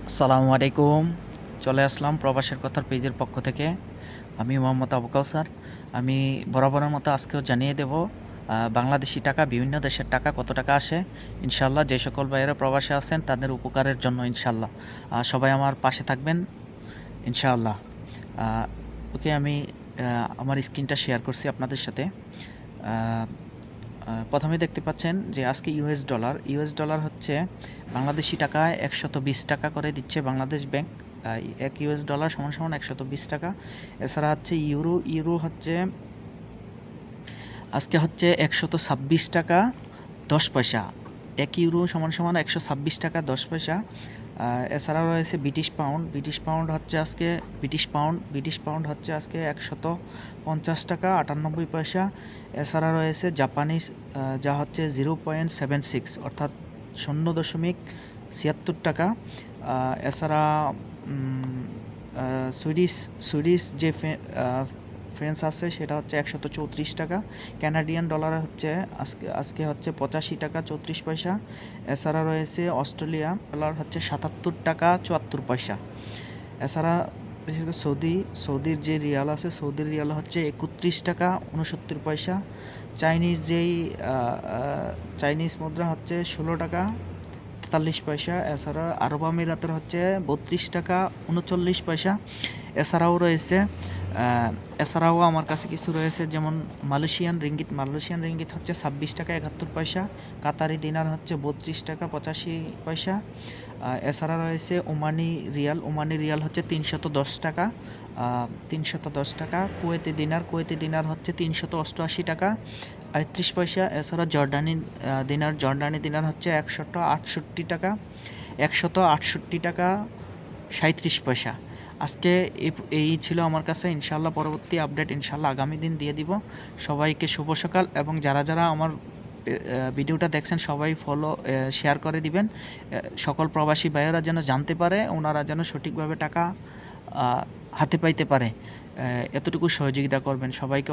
আসসালামু আলাইকুম। চলে আসলাম প্রবাসের কথার পেজের পক্ষ থেকে। আমি মোহাম্মদ আবু কাউসার। আমি বরাবরের মতো আজকেও জানিয়ে দেব বাংলাদেশি টাকা, বিভিন্ন দেশের টাকা কত টাকা আসে। ইনশাল্লাহ যে সকল ভাইয়েরা প্রবাসে আছেন তাদের উপকারের জন্য ইনশাল্লাহ সবাই আমার পাশে থাকবেন ইনশাআল্লাহ। ওকে, আমি আমার স্ক্রিনটা শেয়ার করছি আপনাদের সাথে। প্রথমে দেখতে পাচ্ছেন যে আজকে ইউএস ডলার হচ্ছে বাংলাদেশি টাকায় 120 টাকা করে দিচ্ছে বাংলাদেশ ব্যাংক। এক ইউএস ডলার সমান সমান 120 টাকা। এছাড়া হচ্ছে ইউরো হচ্ছে আজকে হচ্ছে 126 টাকা 10 পয়সা। এক ইউরো সমান সমান 126 টাকা 10 পয়সা। এছাড়াও রয়েছে ব্রিটিশ পাউন্ড হচ্ছে আজকে ব্রিটিশ পাউন্ড হচ্ছে আজকে 150 টাকা 98 পয়সা। এছাড়া রয়েছে জাপানিজ, যা হচ্ছে 0.76 অর্থাৎ 0.76 টাকা। এছাড়া সুইডিশ যে ফ্রেন্স আছে সেটা হচ্ছে 134 টাকা। ক্যানাডিয়ান ডলার হচ্ছে আজকে হচ্ছে 85 টাকা 34 পয়সা। এছাড়া রয়েছে অস্ট্রেলিয়া ডলার হচ্ছে 77 টাকা 74 পয়সা। এছাড়া বিশেষ করে সৌদির যে রিয়াল আছে, সৌদির রিয়াল হচ্ছে 31 টাকা 69 পয়সা। চাইনিজ মুদ্রা হচ্ছে 16 টাকা 43 পয়সা। এছাড়া আরব আমিরাতের হচ্ছে 32 টাকা 39 পয়সা। এছাড়াও আমার কাছে কিছু রয়েছে, যেমন মালয়েশিয়ান রিঙ্গিত হচ্ছে 26 টাকা 71 পয়সা। কাতারি দিনার হচ্ছে 32 টাকা 85 পয়সা। এছাড়া রয়েছে ওমানি রিয়াল হচ্ছে 310 টাকা 310 টাকা। কুয়েতি দিনার হচ্ছে 388 টাকা 38 পয়সা। এছাড়া জর্ডানি দিনার হচ্ছে 168 টাকা 37 পয়সা। আজকে এই ছিল আমার কাছে। ইনশাল্লাহ পরবর্তী আপডেট ইনশাল্লাহ আগামী দিন দিয়ে দিব। সবাইকে শুভ সকাল, এবং যারা আমার ভিডিওটা দেখছেন সবাই শেয়ার করে দিবেন। সকল প্রবাসী ভাইয়েরা যেন জানতে পারে, ওনারা যেন সঠিকভাবে টাকা হাতে পাইতে পারে। এতটুকু সহযোগিতা করবেন সবাইকে।